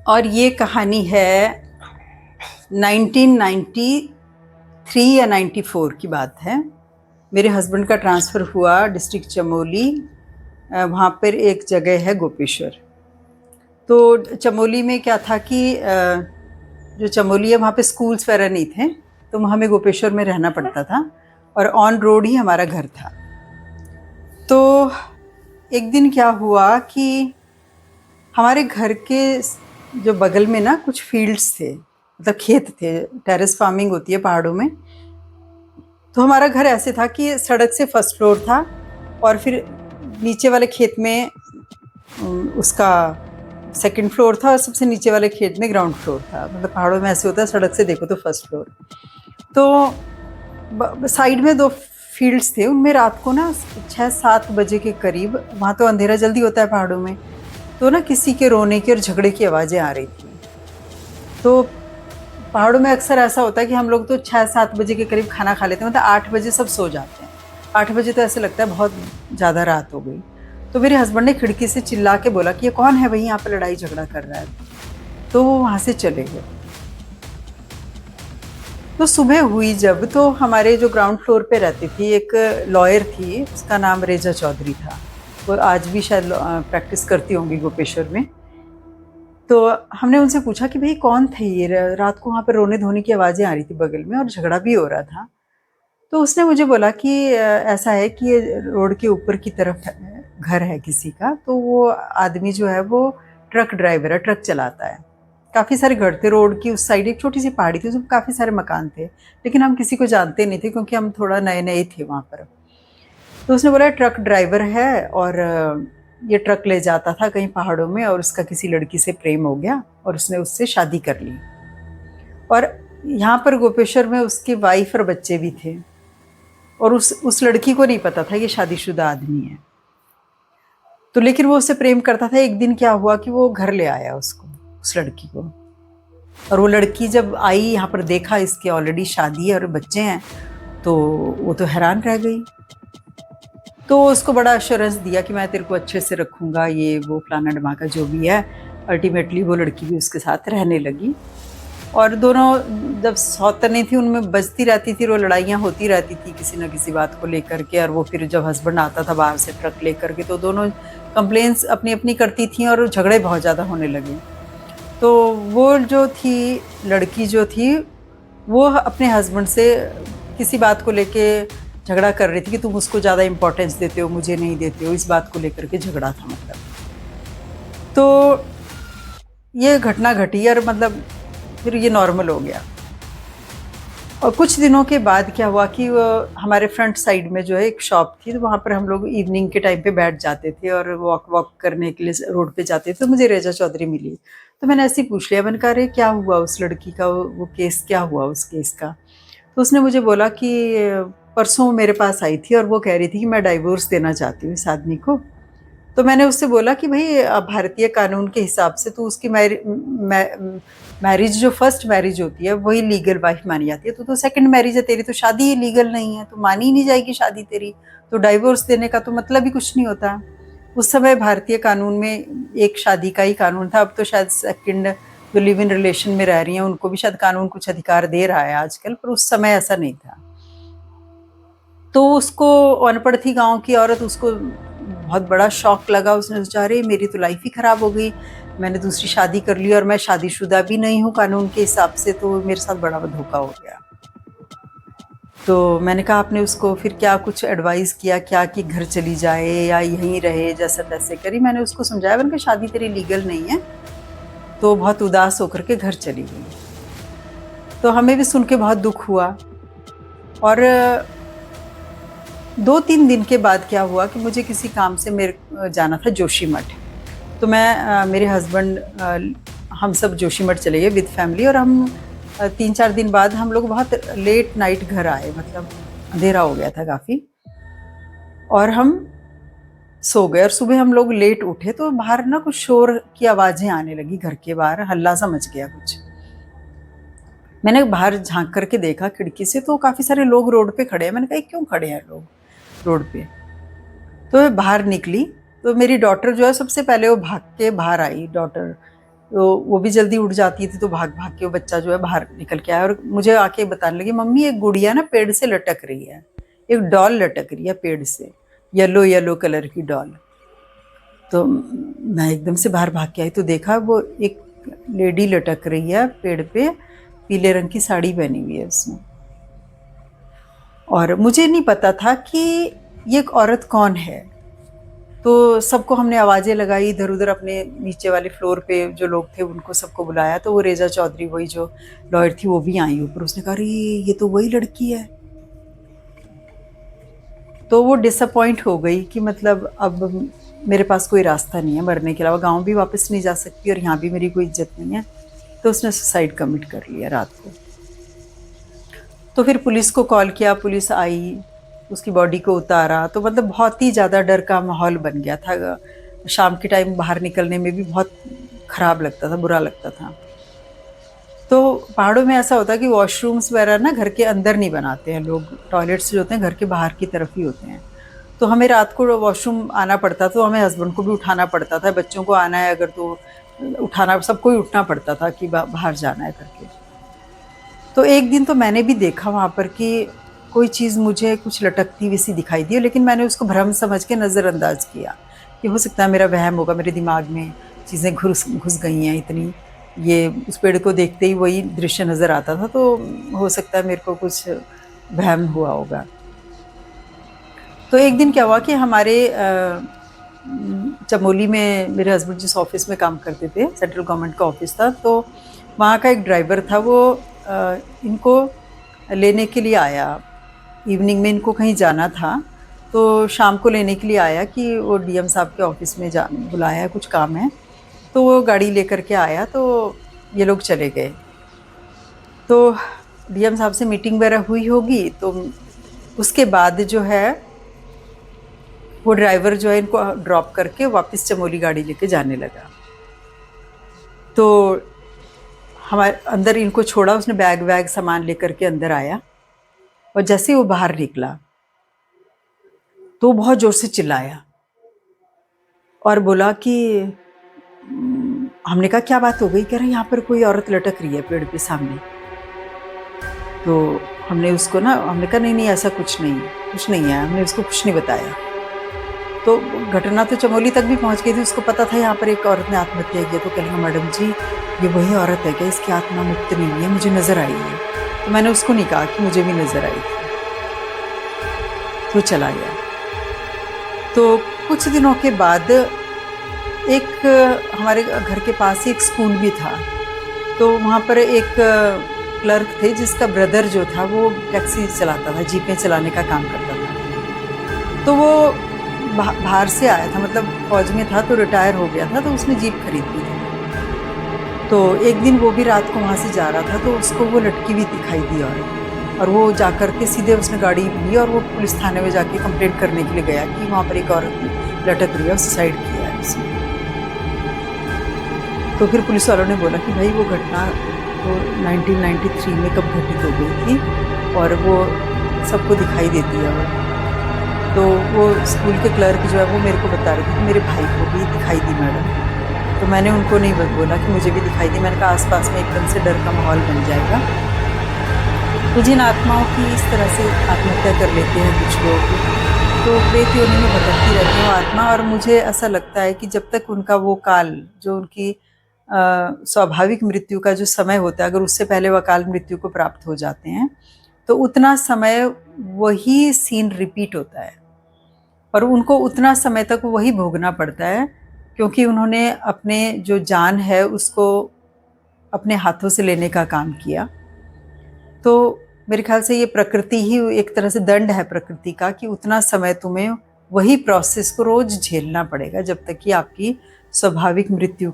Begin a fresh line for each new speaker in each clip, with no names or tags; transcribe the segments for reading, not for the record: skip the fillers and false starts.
और ये कहानी है 1993 या 94 की बात है। मेरे हस्बैंड का ट्रांसफ़र हुआ डिस्ट्रिक्ट चमोली। वहाँ पर एक जगह है गोपेश्वर। तो चमोली में क्या था कि जो चमोली है वहाँ पे स्कूल्स वगैरह नहीं थे, तो हमें गोपेश्वर में रहना पड़ता था और ऑन रोड ही हमारा घर था। तो एक दिन क्या हुआ कि हमारे घर के जो बगल में ना कुछ फील्ड्स थे, मतलब खेत थे, टेरेस फार्मिंग होती है पहाड़ों में। तो हमारा घर ऐसे था कि सड़क से फर्स्ट फ्लोर था और फिर नीचे वाले खेत में उसका सेकंड फ्लोर था और सबसे नीचे वाले खेत में ग्राउंड फ्लोर था। मतलब पहाड़ों में ऐसे होता है, सड़क से देखो तो फर्स्ट फ्लोर। तो साइड में दो फील्ड्स थे, उनमें रात को ना 6-7 बजे के करीब, वहाँ तो अंधेरा जल्दी होता है पहाड़ों में, तो ना किसी के रोने की और झगड़े की आवाज़ें आ रही थी। तो पहाड़ों में अक्सर ऐसा होता है कि हम लोग तो 6-7 बजे के करीब खाना खा लेते हैं, मतलब 8 बजे सब सो जाते हैं। 8 बजे तो ऐसे लगता है बहुत ज़्यादा रात हो गई। तो मेरे हस्बैंड ने खिड़की से चिल्ला के बोला कि ये कौन है भाई यहाँ पे लड़ाई झगड़ा कर रहा है। तो वो वहाँ से चले गए। तो सुबह हुई जब, तो हमारे जो ग्राउंड फ्लोर पे रहती थी एक लॉयर थी, उसका नाम रेजा चौधरी था। वो आज भी शायद प्रैक्टिस करती होंगी गोपेश्वर में। तो हमने उनसे पूछा कि भाई कौन थे ये, रात को वहाँ पे रोने धोने की आवाज़ें आ रही थी बगल में और झगड़ा भी हो रहा था। तो उसने मुझे बोला कि ऐसा है कि ये रोड के ऊपर की तरफ घर है किसी का, तो वो आदमी जो है वो ट्रक ड्राइवर है, ट्रक चलाता है। काफ़ी सारे घर थे रोड की उस साइड, एक छोटी सी पहाड़ी थी, उसमें काफ़ी सारे मकान थे, लेकिन हम किसी को जानते नहीं थे क्योंकि हम थोड़ा नए नए थे वहाँ पर। तो उसने बोला ट्रक ड्राइवर है और ये ट्रक ले जाता था कहीं पहाड़ों में और उसका किसी लड़की से प्रेम हो गया और उसने उससे शादी कर ली। और यहाँ पर गोपेश्वर में उसकी वाइफ और बच्चे भी थे और उस लड़की को नहीं पता था कि शादीशुदा आदमी है। तो लेकिन वो उससे प्रेम करता था। एक दिन क्या हुआ कि वो घर ले आया उसको, उस लड़की को। और वो लड़की जब आई यहाँ पर, देखा इसके ऑलरेडी शादी है और बच्चे हैं, तो वो तो हैरान रह गई। तो उसको बड़ा अश्योरेंस दिया कि मैं तेरे को अच्छे से रखूँगा, ये वो फलाना ढमाका जो भी है। अल्टीमेटली वो लड़की भी उसके साथ रहने लगी और दोनों जब सौतनें थी उनमें बजती रहती थी, वो लड़ाइयाँ होती रहती थी किसी न किसी बात को लेकर के। और वो फिर जब हस्बैंड आता था बाहर से ट्रक लेकर के, तो दोनों कंप्लेंट्स अपनी अपनी करती थीं और झगड़े बहुत ज़्यादा होने लगे। तो वो जो थी, लड़की जो थी, वो अपने हस्बैंड से किसी बात को लेके झगड़ा कर रही थी कि तुम उसको ज़्यादा इम्पोर्टेंस देते हो, मुझे नहीं देते हो, इस बात को लेकर के झगड़ा था मतलब। तो ये घटना घटी और मतलब फिर ये नॉर्मल हो गया। और कुछ दिनों के बाद क्या हुआ कि हमारे फ्रंट साइड में जो है एक शॉप थी, तो वहाँ पर हम लोग इवनिंग के टाइम पे बैठ जाते थे और वॉक वॉक करने के लिए रोड पे जाते थे। तो मुझे रेजा चौधरी मिली, तो मैंने ऐसे ही पूछ लिया, मैंने कहा अरे क्या हुआ उस लड़की का, वो केस क्या हुआ उस केस का। तो उसने मुझे बोला कि परसों मेरे पास आई थी और वो कह रही थी कि मैं डाइवोर्स देना चाहती हूँ इस आदमी को। तो मैंने उससे बोला कि भई भारतीय कानून के हिसाब से तो उसकी मैरिज जो फर्स्ट मैरिज होती है वही लीगल वाइफ मानी जाती है। तो सेकंड मैरिज है तेरी, तो शादी ही लीगल नहीं है, तो मानी ही नहीं जाएगी शादी तेरी। तो डाइवोर्स देने का तो मतलब ही कुछ नहीं होता। उस समय भारतीय कानून में एक शादी का ही कानून था, अब तो शायद सेकंड जो लिव इन रिलेशन में रह रही हैं उनको भी शायद कानून कुछ अधिकार दे रहा है आजकल, पर उस समय ऐसा नहीं था। तो उसको, अनपढ़ थी गाँव की औरत, उसको बहुत बड़ा शॉक लगा। उसने सोचा अरे मेरी तो लाइफ ही ख़राब हो गई, मैंने दूसरी शादी कर ली और मैं शादीशुदा भी नहीं हूँ कानून के हिसाब से, तो मेरे साथ बड़ा धोखा हो गया। तो मैंने कहा आपने उसको फिर क्या कुछ एडवाइस किया क्या कि घर चली जाए या यहीं रहे, जैसा तैसे करी। मैंने उसको समझाया, मैंने कहा शादी तेरी लीगल नहीं है। तो बहुत उदास होकर के घर चली गई। तो हमें भी सुन के बहुत दुख हुआ। और 2-3 दिन के बाद क्या हुआ कि मुझे किसी काम से मेरे जाना था जोशीमठ। तो मैं मेरे हस्बैंड, हम सब जोशीमठ चले गए विद फैमिली। और हम 3-4 दिन बाद हम लोग बहुत लेट नाइट घर आए, मतलब अंधेरा हो गया था काफ़ी, और हम सो गए। और सुबह हम लोग लेट उठे तो बाहर ना कुछ शोर की आवाज़ें आने लगी, घर के बाहर हल्ला सा मच गया कुछ। मैंने बाहर झाँक करके देखा खिड़की से, तो काफ़ी सारे लोग रोड पे खड़े हैं। मैंने कहा क्यों खड़े हैं लोग रोड पे? तो मैं बाहर निकली, तो मेरी डॉटर जो है सबसे पहले वो भाग के बाहर आई, डॉटर। तो वो भी जल्दी उठ जाती थी, तो भाग भाग के वो बच्चा जो है बाहर निकल के आया और मुझे आके बताने लगी, मम्मी एक गुड़िया ना पेड़ से लटक रही है, एक डॉल लटक रही है पेड़ से, येलो येलो कलर की डॉल। तो मैं एकदम से बाहर भाग के आई तो देखा वो एक लेडी लटक रही है पेड़ पे, पीले रंग की साड़ी पहनी हुई है उसने। और मुझे नहीं पता था कि ये एक औरत कौन है। तो सबको हमने आवाज़ें लगाई इधर उधर, अपने नीचे वाले फ्लोर पे जो लोग थे उनको सबको बुलाया, तो वो रेजा चौधरी वही जो लॉयर थी वो भी आई ऊपर। उसने कहा अरे ये तो वही लड़की है। तो वो डिसअपॉइंट हो गई कि मतलब अब मेरे पास कोई रास्ता नहीं है मरने के अलावा, गांव भी वापस नहीं जा सकती और यहाँ भी मेरी कोई इज्जत नहीं है। तो उसने सुसाइड कमिट कर लिया रात को। तो फिर पुलिस को कॉल किया, पुलिस आई, उसकी बॉडी को उतारा। तो मतलब बहुत ही ज़्यादा डर का माहौल बन गया था। शाम के टाइम बाहर निकलने में भी बहुत ख़राब लगता था, बुरा लगता था। तो पहाड़ों में ऐसा होता है कि वॉशरूम्स वगैरह ना घर के अंदर नहीं बनाते हैं लोग, टॉयलेट्स जो होते हैं घर के बाहर की तरफ ही होते हैं। तो हमें रात को वॉशरूम आना पड़ता, तो हमें हस्बैंड को भी उठाना पड़ता था, बच्चों को आना है अगर तो उठाना, सबको ही उठना पड़ता था कि बाहर जाना है करके। तो एक दिन तो मैंने भी देखा वहाँ पर कि कोई चीज़ मुझे कुछ लटकती हुई सी दिखाई दी, लेकिन मैंने उसको भ्रम समझ के नज़रअंदाज किया कि हो सकता है मेरा वहम होगा, मेरे दिमाग में चीज़ें घुस गई हैं इतनी, ये उस पेड़ को देखते ही वही दृश्य नज़र आता था, तो हो सकता है मेरे को कुछ वहम हुआ होगा। तो एक दिन क्या हुआ कि हमारे चमोली में मेरे हस्बैंड जिस ऑफिस में काम करते थे, सेंट्रल गवर्नमेंट का ऑफिस था, तो वहाँ का एक ड्राइवर था, वो इनको लेने के लिए आया। इवनिंग में इनको कहीं जाना था, तो शाम को लेने के लिए आया कि वो डीएम साहब के ऑफिस में बुलाया है, कुछ काम है। तो वो गाड़ी लेकर के आया, तो ये लोग चले गए। तो डीएम साहब से मीटिंग वगैरह हुई होगी, तो उसके बाद जो है वो ड्राइवर जो है इनको ड्रॉप करके वापस चमोली गाड़ी लेके जाने लगा। तो हमारे अंदर इनको छोड़ा, उसने बैग वैग सामान लेकर के अंदर आया, और जैसे ही वो बाहर निकला तो बहुत ज़ोर से चिल्लाया और बोला कि हमने कहा क्या बात हो गई? कह रहे यहाँ पर कोई औरत लटक रही है पेड़ पे सामने। तो हमने कहा नहीं ऐसा कुछ नहीं है, हमने उसको कुछ नहीं बताया। तो घटना तो चमोली तक भी पहुंच गई थी, उसको पता था यहाँ पर एक औरत ने आत्महत्या की है। तो कहेंगे मैडम जी ये वही औरत है क्या? इसकी आत्मा मुक्त नहीं है, मुझे नज़र आई है। तो मैंने उसको नहीं कहा कि मुझे भी नज़र आई थी, तो चला गया। तो कुछ दिनों के बाद एक हमारे घर के पास ही एक स्कूल भी था, तो वहाँ पर एक क्लर्क थे जिसका ब्रदर जो था वो टैक्सी चलाता था, जीपें चलाने का काम करता था। तो वो बाहर से आया था, मतलब फौज में था तो रिटायर हो गया था, तो उसने जीप खरीदी थी। तो एक दिन वो भी रात को वहाँ से जा रहा था, तो उसको वो लटकी हुई दिखाई दी और वो जा कर के सीधे उसने गाड़ी ली और वो पुलिस थाने में जाके कंप्लेंट करने के लिए गया कि वहाँ पर एक औरत लटक रही है, सुसाइड किया है उसने। तो फिर पुलिस वालों ने बोला कि भाई वो घटना तो 1993 में कब घटित हो गई थी और वो सबको दिखाई देती है वो। तो वो स्कूल के क्लर्क जो है वो मेरे को बता रहे थे कि मेरे भाई को भी दिखाई दी मैडम। तो मैंने उनको नहीं बोला कि मुझे भी दिखाई दी, मैंने कहा आसपास में एकदम से डर का माहौल बन जाएगा। तो जिन आत्माओं की इस तरह से आत्महत्या कर लेते हैं कुछ लोग, तो प्रेत योनि में भटकती रहती है आत्मा। और मुझे ऐसा लगता है कि जब तक उनका वो काल जो उनकी स्वाभाविक मृत्यु का जो समय होता है, अगर उससे पहले वो अकाल मृत्यु को प्राप्त हो जाते हैं, तो उतना समय वही सीन रिपीट होता है और उनको उतना समय तक वही भोगना पड़ता है, क्योंकि उन्होंने अपने जो जान है उसको अपने हाथों से लेने का काम किया। तो मेरे ख्याल से ये प्रकृति ही एक तरह से दंड है प्रकृति का कि उतना समय तुम्हें वही प्रोसेस को रोज झेलना पड़ेगा जब तक कि आपकी स्वाभाविक मृत्यु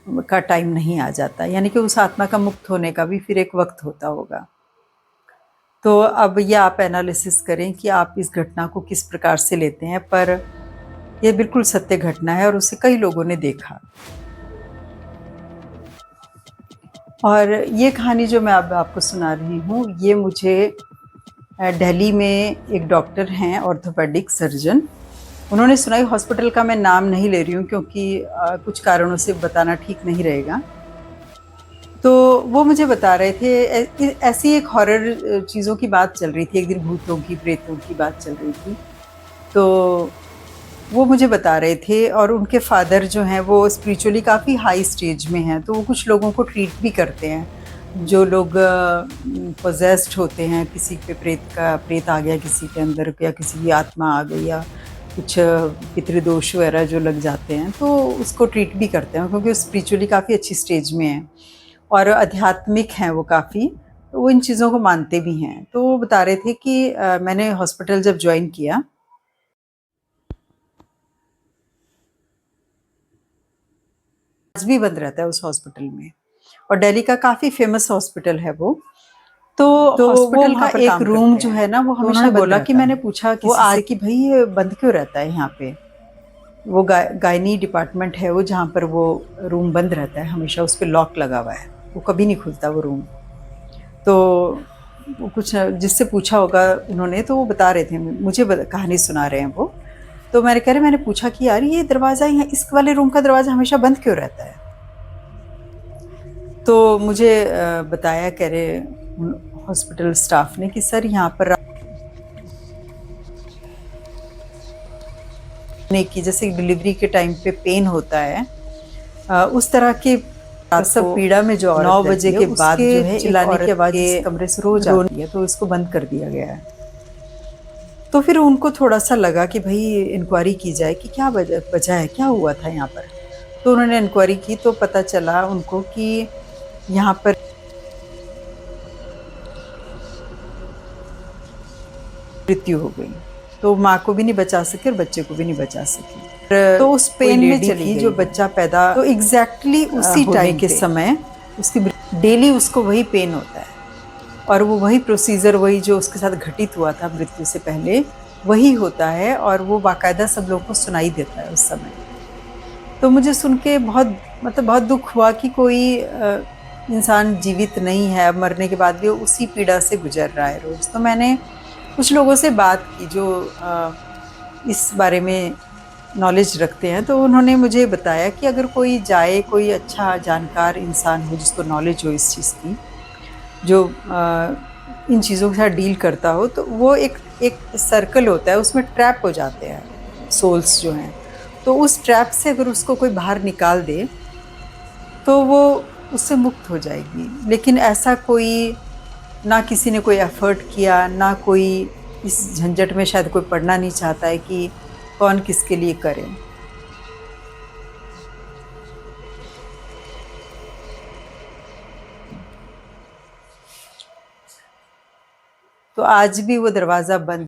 का टाइम नहीं आ जाता, यानी कि उस आत्मा का मुक्त होने का भी फिर एक वक्त होता होगा। तो अब ये आप एनालिसिस करें कि आप इस घटना को किस प्रकार से लेते हैं, पर यह बिल्कुल सत्य घटना है और उसे कई लोगों ने देखा। और ये कहानी जो मैं अब आपको सुना रही हूँ, ये मुझे दिल्ली में एक डॉक्टर हैं ऑर्थोपेडिक सर्जन, उन्होंने सुनाई हॉस्पिटल का, मैं नाम नहीं ले रही हूँ क्योंकि कुछ कारणों से बताना ठीक नहीं रहेगा। तो वो मुझे बता रहे थे, ऐसी एक हॉरर चीज़ों की बात चल रही थी, एक दिन भूतों की, प्रेतों की बात चल रही थी। तो वो मुझे बता रहे थे, और उनके फादर जो हैं वो स्पिरिचुअली काफ़ी हाई स्टेज में हैं, तो वो कुछ लोगों को ट्रीट भी करते हैं। जो लोग पोजेस्ड होते हैं, किसी पे प्रेत आ गया किसी के अंदर, या किसी की आत्मा आ गई, या कुछ पितृदोष वगैरह जो लग जाते हैं, तो उसको ट्रीट भी करते हैं क्योंकि वो स्पिरिचुअली काफ़ी अच्छी स्टेज में हैं और आध्यात्मिक हैं वो काफ़ी, तो वो इन चीज़ों को मानते भी हैं। तो वो बता रहे थे कि मैंने हॉस्पिटल जब ज्वाइन किया, आज भी बंद रहता है उस हॉस्पिटल में, और दिल्ली का काफ़ी फेमस हॉस्पिटल है वो। तो हॉस्पिटल का एक रूम जो है ना, वो हमेशा बोला कि मैंने पूछा किसी से कि भाई ये बंद क्यों रहता है यहाँ पे। वो गायनी डिपार्टमेंट है वो, जहाँ पर वो रूम बंद रहता है हमेशा, उस पर लॉक लगा हुआ है, वो कभी नहीं खुलता वो रूम। तो वो कुछ जिससे पूछा होगा उन्होंने, तो वो बता रहे थे, मुझे कहानी सुना रहे हैं वो। तो मैंने पूछा कि यार ये दरवाज़ा, यहाँ इस वाले रूम का दरवाज़ा हमेशा बंद क्यों रहता है। तो मुझे बताया, कह रहे हॉस्पिटल स्टाफ ने कि सर यहाँ पर की जैसे डिलीवरी के टाइम पे पेन होता है, उस तरह के सब पीड़ा में जो 9 बजे के बाद जो है चिल्लाने की आवाज़ इस कमरे से रोज आती है, तो इसको बंद कर दिया गया है। तो फिर उनको थोड़ा सा लगा कि भाई इंक्वायरी की जाए कि क्या वजह है, क्या हुआ था यहाँ पर। तो उन्होंने इंक्वायरी की, तो पता चला उनको कि यहाँ पर मृत्यु हो गई, तो माँ को भी नहीं बचा सके और बच्चे को भी नहीं बचा सकी। तो उस पेन में चली गई जो बच्चा पैदा, तो एग्जैक्टली उसी टाइम के समय उसकी डेली उसको वही पेन होता है, और वो वही प्रोसीजर, वही जो उसके साथ घटित हुआ था मृत्यु से पहले, वही होता है, और वो बाकायदा सब लोगों को सुनाई देता है उस समय। तो मुझे सुन के बहुत दुख हुआ कि कोई इंसान जीवित नहीं है, मरने के बाद भी उसी पीड़ा से गुजर रहा है रोज़। तो मैंने कुछ लोगों से बात की जो इस बारे में नॉलेज रखते हैं, तो उन्होंने मुझे बताया कि अगर कोई जाए, कोई अच्छा जानकार इंसान हो जिसको नॉलेज हो इस चीज़ की, जो इन चीज़ों के साथ डील करता हो, तो वो एक सर्कल होता है, उसमें ट्रैप हो जाते हैं सोल्स जो हैं। तो उस ट्रैप से अगर उसको कोई बाहर निकाल दे तो वो उससे मुक्त हो जाएगी। लेकिन ऐसा कोई, ना किसी ने कोई एफर्ट किया, ना कोई इस झंझट में शायद कोई पढ़ना नहीं चाहता है कि कौन किसके लिए करे। तो आज भी वो दरवाज़ा बंद